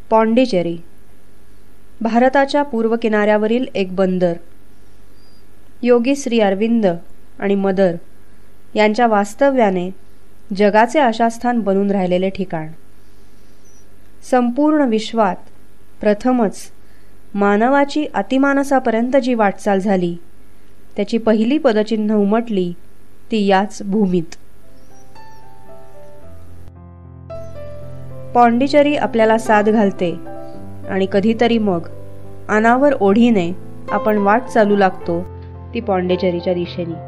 पॉंडिचेरी भारताच्या पूर्व किनाऱ्यावरील एक बंदर. योगी श्री अरविंद आणि मदर यांच्या वास्तव्याने जगाचे आशास्थान बनून राहिलेले ठिकाण. संपूर्ण विश्वात प्रथमच मानवाची अतिमानसापर्यंत जी वाटचाल झाली त्याची पहिली पदचिन्ह उमटली ती याच भूमीत. पॉंडिचेरी आपल्याला साद घालते आणि कधीतरी मग अनावर ओढीने आपण वाट चालू लागतो ती पॉंडिचेरीच्या दिशेने.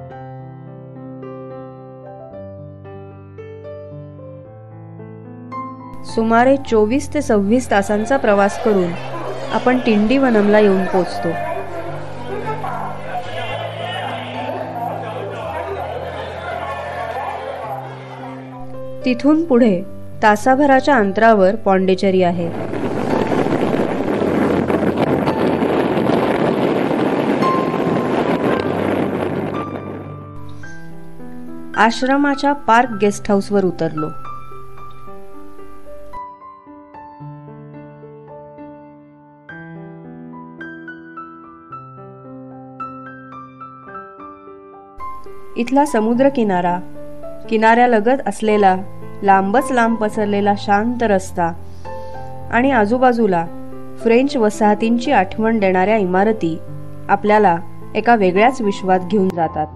सुमारे 24 ते 26 तासांचा प्रवास करून आपण टिंडिवनमला येऊन पोचतो. तिथून पुढे तासाभराच्या अंतरावर पॉंडिचेरी आहे. आश्रमाच्या पार्क गेस्ट हाऊसवर उतरलो. इथला समुद्र किनाऱ्यालगत असलेला लांबच लांब पसरलेला शांत रस्ता आणि आजूबाजूला फ्रेंच वसाहतींची आठवण देणाऱ्या इमारती आपल्याला एका वेगळ्याच विश्वात घेऊन जातात.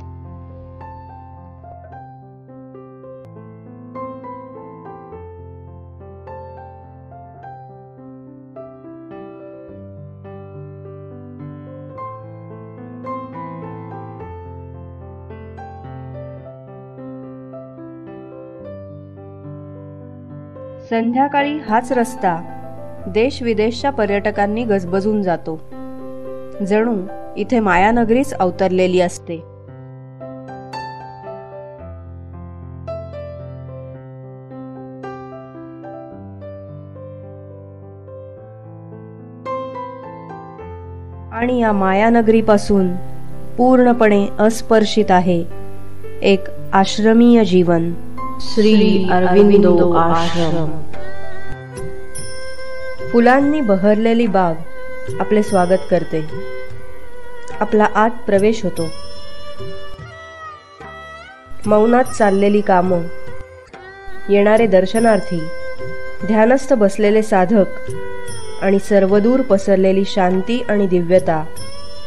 संध्याकाळी हाच रस्ता देश विदेशच्या पर्यटकांनी गजबजून जातो. जणू इथे मायानगरीच अवतरलेली असते. आणि या मायानगरीपासून पूर्णपणे अस्पर्शित आहे एक आश्रमीय जीवन. श्री अरविंदो आश्रम. फुलांनी बहरलेली बाग आपले स्वागत करते. आपला आत प्रवेश होतो. मौनात चाललेली कामं, येणारे दर्शनार्थी, ध्यानस्थ बसलेले साधक आणि सर्वदूर पसरलेली शांती आणि दिव्यता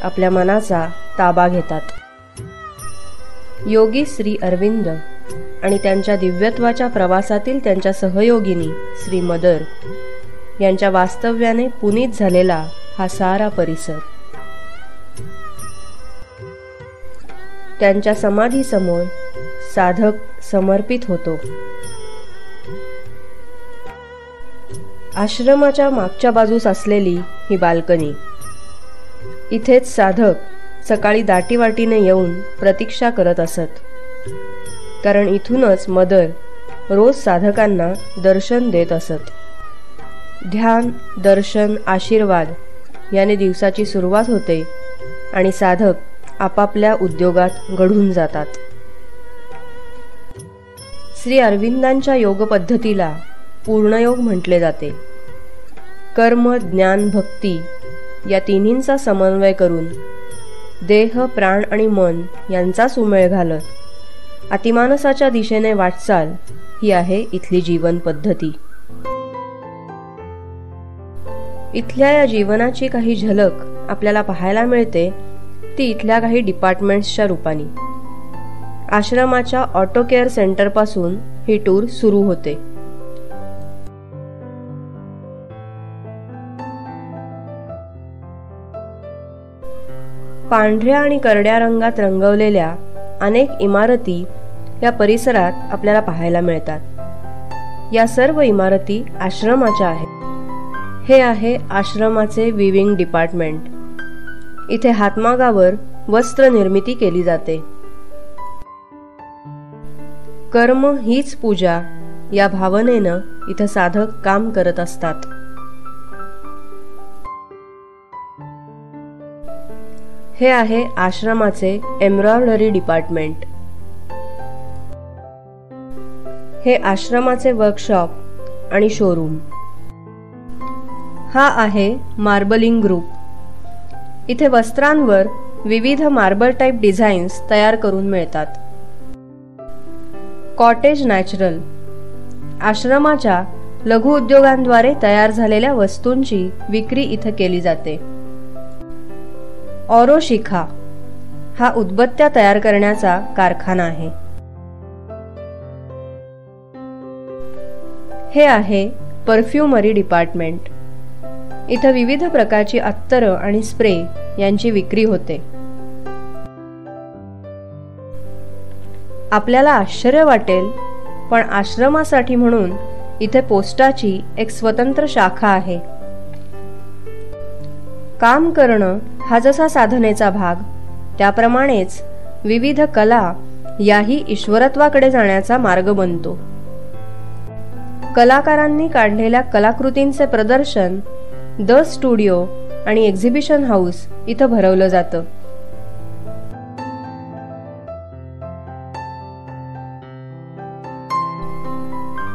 आपल्या मनाचा ताबा घेतात. योगी श्री अरविंद आणि त्यांच्या दिव्यत्वाच्या प्रवासातील त्यांच्या सहयोगिनी श्री मदर यांच्या वास्तव्याने पुनीत झालेला हा सारा परिसर. त्यांच्या समाधीसमोर साधक समर्पित होतो. आश्रमाच्या मागच्या बाजूस असलेली ही बाल्कनी. इथेच साधक सकाळी दाटीवाटीने येऊन प्रतीक्षा करत असत. कारण इथूनच मदर रोज साधकांना दर्शन देत असत. ध्यान, दर्शन, आशीर्वाद याने दिवसाची सुरुवात होते आणि साधक आपापल्या उद्योगात घडून जातात. श्री अरविंदांच्या योग पद्धतीला पूर्णयोग म्हटले जाते. कर्म, ज्ञान, भक्ती या तिन्हींचा समन्वय करून देह, प्राण आणि मन यांचा सुमेळ घालत अतिमानसाच्या दिशेने वाटचाल ही आहे इथली जीवन पद्धती. इथल्या या जीवनाची काही झलक आपल्याला पाहायला मिळते ती इथल्या काही डिपार्टमेंट्सच्या रूपाने. आश्रमाच्या ऑटो केअर सेंटर पासून ही टूर सुरू होते. पांढऱ्या आणि करड्या रंगात रंगवलेल्या अनेक इमारती या परिसरात आपल्याला पाहायला मिळतात. या सर्व इमारती आश्रमाच्या आहेत. हे आहे आश्रमाचे विविंग डिपार्टमेंट. इथे हातमागावर वस्त्र निर्मिती केली जाते. कर्म हीच पूजा या भावनेनं इथे साधक काम करत असतात. हे आहे आश्रमाचे एम्ब्रॉयडरी डिपार्टमेंट. हे आश्रमाचे वर्कशॉप आणि शोरूम. हा आहे मार्बलिंग ग्रुप. इथे वस्त्रांवर विविध मार्बल टाईप डिझाईन्स तयार करून मिळतात. कॉटेज नॅचरल, आश्रमाच्या लघु उद्योगांद्वारे तयार झालेल्या वस्तूंची विक्री इथे केली जाते. ऑरोशिखा हा उदबत्त्या तयार करण्याचा कारखाना आहे. हे आहे परफ्युमरी डिपार्टमेंट. इथं विविध प्रकारची अत्तरं आणि स्प्रे यांची विक्री होते. आपल्याला आश्चर्य वाटेल, पण आश्रमासाठी म्हणून इथे पोस्टाची एक स्वतंत्र शाखा आहे. काम करणं हा जसा साधनेचा भाग, त्याप्रमाणेच विविध कला याही ईश्वरत्वाकडे जाण्याचा मार्ग बनतो. कलाकारांनी काढलेल्या कलाकृतींचे प्रदर्शन द स्टुडिओ आणि एक्झिबिशन हाऊस इथं भरवलं जातं.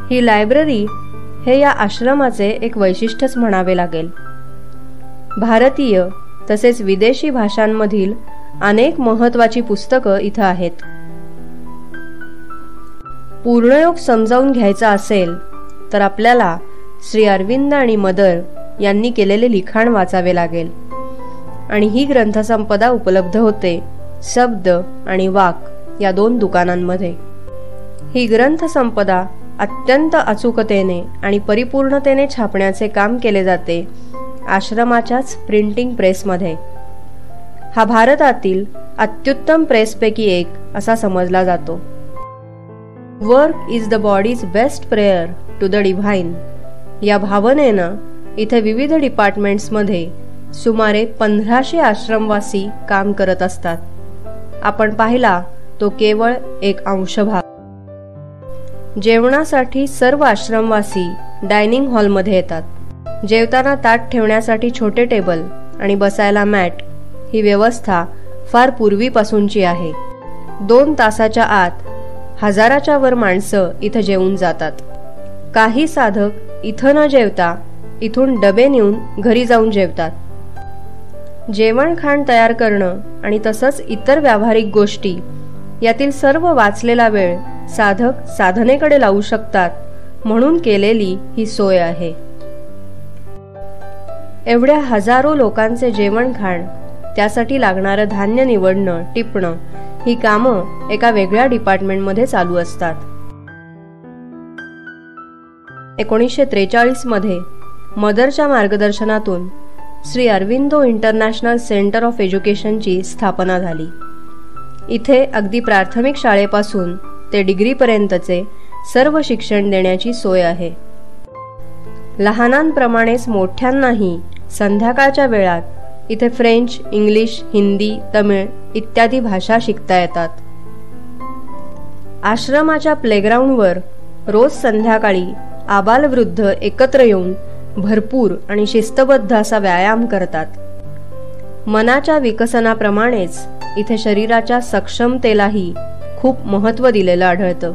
ही लायब्ररी हे या आश्रमाचे एक वैशिष्ट्यच म्हणावे लागेल. भारतीय तसेच विदेशी भाषांमधील अनेक महत्त्वाची पुस्तकं इथं आहेत. पूर्णयोग समजावून घ्यायचा असेल तर आपल्याला श्री अरविंद आणि मदर यांनी केलेले लिखाण वाचावे लागेल. आणि ही ग्रंथसंपदा उपलब्ध होते शब्द आणि वाक या 2 दुकानांमध्ये. ही ग्रंथसंपदा अत्यंत अचूकतेने आणि परिपूर्णतेने छापण्याचे काम केले जाते आश्रमाच्याच प्रिंटिंग प्रेसमध्ये. हा भारतातील अत्युत्तम प्रेसपैकी एक असा समजला जातो. Work is the body's best prayer to the divine या भावनेनं इथे विविध डिपार्टमेंट्समध्ये सुमारे 1500 आश्रमवासी काम करत असतात. आपण पाहिला तो केवळ एक अंश भाग. जेवणासाठी सर्व आश्रमवासी डायनिंग हॉलमध्ये येतात. जेवताना ताट ठेवण्यासाठी छोटे टेबल आणि बसायला मॅट ही व्यवस्था फार पूर्वीपासूनची आहे. 2 तासाच्या आत 1000च्या वर माणसं इथं जेवून जातात. काही साधक इथं न जेवता इथून डबे नेऊन घरी जाऊन जेवतात. जेवण खाण तयार करणं आणि तसंच इतर व्यावहारिक गोष्टी यातील सर्व वाचलेला वेळ साधक साधनेकडे लावू शकतात म्हणून केलेली ही सोय आहे. एवढ्या हजारो लोकांचे जेवण खाण, त्यासाठी लागणारं धान्य निवडणं, टिपणं ही कामं एका वेगळ्या डिपार्टमेंटमध्ये चालू असतात. 1943 मध्ये मदरच्या मार्गदर्शनातून Shri Aurobindo international centre of एज्युकेशनची स्थापना झाली. इथे अगदी प्राथमिक शाळेपासून ते डिग्रीपर्यंतचे सर्व शिक्षण देण्याची सोय आहे. लहानांप्रमाणेच मोठ्यांनाही संध्याकाळच्या वेळात इथे फ्रेंच, इंग्लिश, हिंदी, तमिळ इत्यादी भाषा शिकता येतात. आश्रमाच्या प्लेग्राऊंडवर रोज संध्याकाळी आबालवृद्ध एकत्र येऊन भरपूर आणि शिस्तबद्ध असा व्यायाम करतात. मनाच्या विकसनाप्रमाणेच इथे शरीराच्या सक्षमतेलाही खूप महत्त्व दिलेलं आढळतं.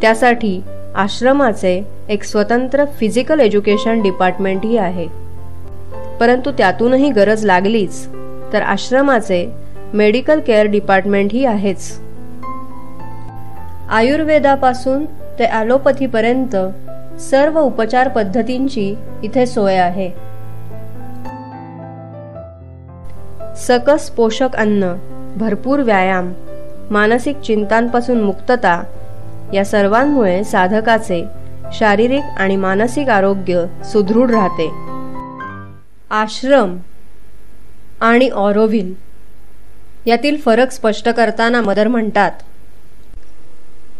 त्यासाठी आश्रमाचे एक स्वतंत्र फिजिकल एज्युकेशन डिपार्टमेंटही आहे. परंतु त्यातूनही गरज लागलीच तर आश्रमाचे मेडिकल केअर डिपार्टमेंटही आहेच. आयुर्वेदापासून ते ॲलोपथीपर्यंत सर्व उपचार पद्धतींची इथे सोय आहे. सकस पोषक अन्न, भरपूर व्यायाम, मानसिक चिंतांपासून मुक्तता या सर्वांमुळे साधकाचे शारीरिक आणि मानसिक आरोग्य सुदृढ राहते. आश्रम आणि ऑरोव्हिल यातील फरक स्पष्ट करताना मदर म्हणतात,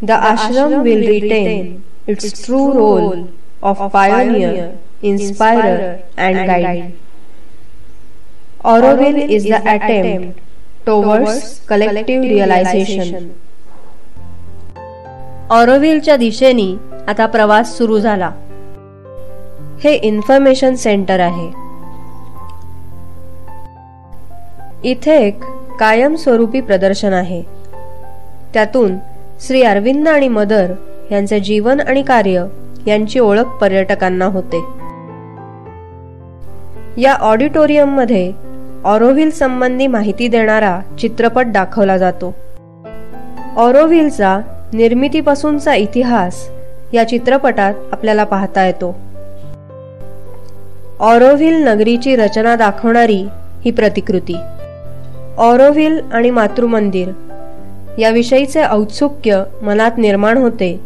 the ashram will retain its true role of pioneer, inspirer and guide. Auroville is the attempt towards collective realisation. ऑरोव्हिलच्या दिशेने आता प्रवास सुरू झाला. हे इन्फॉर्मेशन सेंटर आहे. इथे एक कायमस्वरूपी प्रदर्शन आहे. त्यातून श्री अरविंद आणि मदर यांचे जीवन आणि कार्य यांची ओळख पर्यटकांना होते. या ऑडिटोरियममध्ये ऑरोव्हिल संबंधी माहिती देणारा चित्रपट दाखवला जातो. ऑरोव्हिलचा निर्मितीपासूनचा इतिहास या चित्रपटात आपल्याला पाहता येतो. ऑरोव्हिल नगरीची रचना दाखवणारी ही प्रतिकृती. ऑरोव्हिल आणि मातृमंदिर याविषयीचे औत्सुक्य मनात निर्माण होते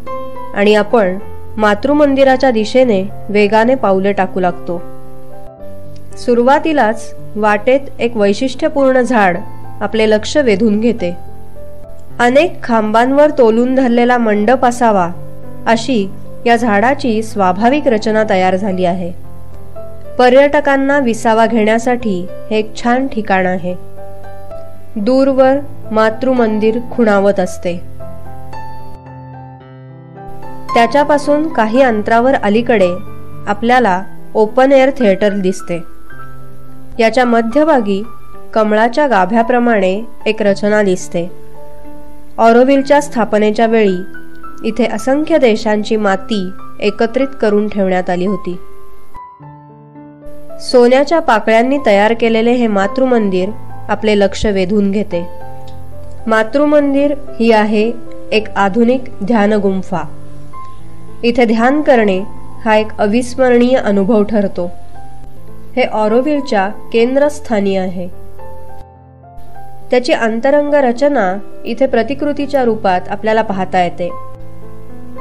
आणि आपण मातृमंदिराच्या दिशेने वेगाने पावले टाकू लागतो. सुरुवातीलाच वाटेत एक वैशिष्ट्यपूर्ण झाड आपले लक्ष वेधून घेते. अनेक खांबांवर तोलून धरलेला मंडप असावा अशी या झाडाची स्वाभाविक रचना तयार झाली आहे. पर्यटकांना विसावा घेण्यासाठी हे एक छान ठिकाण आहे. दूरवर मातृमंदिर खुणावत असते. त्याच्यापासून काही अंतरावर अलीकडे आपल्याला ओपन एअर थिएटर दिसते. याच्या मध्यभागी कमळाच्या गाभ्याप्रमाणे एक रचना दिसते. ऑरोव्हिलच्या स्थापनेच्या वेळी इथे असंख्य देशांची माती एकत्रित करून ठेवण्यात आली होती. सोन्याच्या पाकळ्यांनी तयार केलेले हे मातृमंदिर आपले लक्ष वेधून घेते. मातृमंदिर ही आहे एक आधुनिक ध्यान गुंफा. इथे ध्यान करणे हा एक अविस्मरणीय अनुभव ठरतो. हे ऑरोव्हिलच्या केंद्रस्थानी आहे. त्याची अंतरंग रचना इथे प्रतिकृतीच्या रूपात आपल्याला पाहता येते.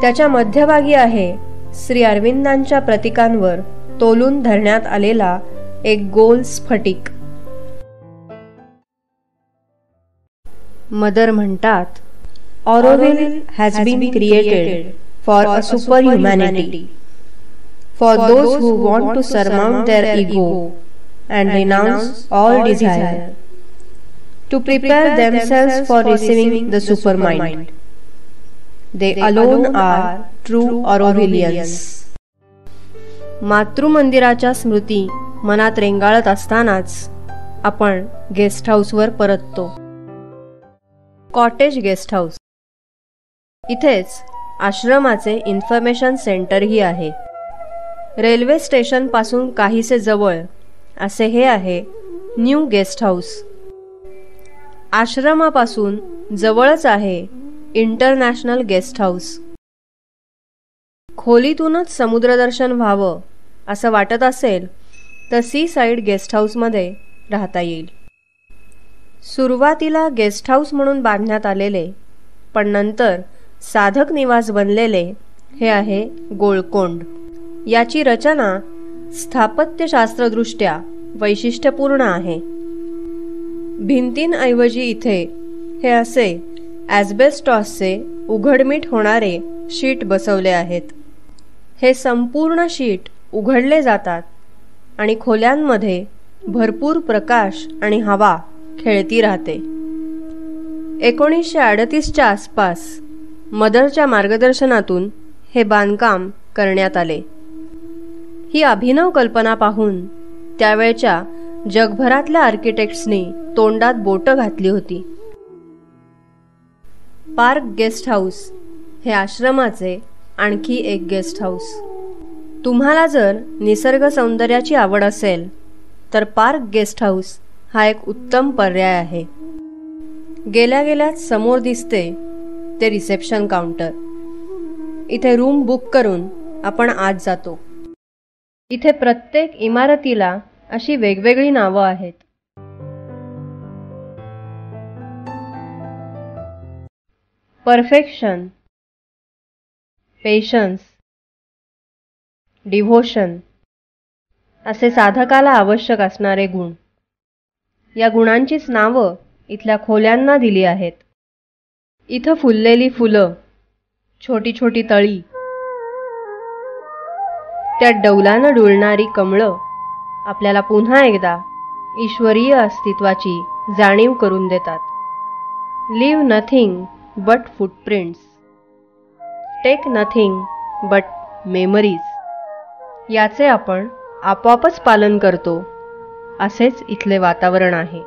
त्याच्या मध्यभागी आहे श्री अरविंदांच्या प्रतीकांवर तोलून धरण्यात आलेला एक गोल स्फटिक. मदर म्हणतात, Auroville has been created for a super humanity, for those who want to surmount their ego and renounce all desire, to prepare themselves for receiving the supermind. They alone are true Aurovilians. मातृमंदिराच्या स्मृती मनात रेंगाळत असतानाच आपण guest हाऊसवर परततो. Cottage guest house. इथेच आश्रमाचे information सेंटरही आहे. Railway station पासून काहीसे जवळ असे हे आहे न्यू गेस्ट हाऊस. आश्रमापासून जवळच आहे इंटरनॅशनल गेस्ट हाऊस. खोलीतूनच समुद्रदर्शन व्हावं असं वाटत असेल तर सी साईड गेस्ट हाऊसमध्ये राहता येईल. सुरुवातीला गेस्ट हाऊस म्हणून बांधण्यात आलेले पण नंतर साधक निवास बनलेले हे आहे गोळकोंड. याची रचना स्थापत्यशास्त्रदृष्ट्या वैशिष्ट्यपूर्ण आहे. भिंतींऐवजी इथे हे असे ॲस्बेस्टॉसचे उघडमीठ होणारे शीट बसवले आहेत. हे संपूर्ण शीट उघडले जातात आणि खोल्यांमध्ये भरपूर प्रकाश आणि हवा खेळती राहते. 1938च्या आसपास मदरच्या मार्गदर्शनातून हे बांधकाम करण्यात आले. ही अभिनव कल्पना पाहून त्यावेळच्या जगभरातल्या आर्किटेक्ट्सनी तोंडात बोटं घातली होती. पार्क गेस्ट हाऊस हे आश्रमाचे आणखी एक गेस्ट हाऊस. तुम्हाला जर निसर्ग सौंदर्याची आवड असेल तर पार्क गेस्ट हाऊस हा एक उत्तम पर्याय आहे. गेल्या गेल्याच समोर दिसते ते रिसेप्शन काउंटर. इथे रूम बुक करून आपण आत जातो. इथे प्रत्येक इमारतीला अशी वेगवेगळी नावं आहेत. परफेक्शन, पेशन्स, डिव्होशन असे साधकाला आवश्यक असणारे गुण. या गुणांचीच नावं इथल्या खोल्यांना दिली आहेत. इथं फुललेली फुलं, छोटी छोटी तळी, त्यात डौलानं डुलणारी कमळं आपल्याला पुन्हा एकदा ईश्वरीय अस्तित्वाची जाणीव करून देतात. Live nothing but footprints, take nothing but memories याचे आपण आपोआपच पालन करतो असेच इथले वातावरण आहे.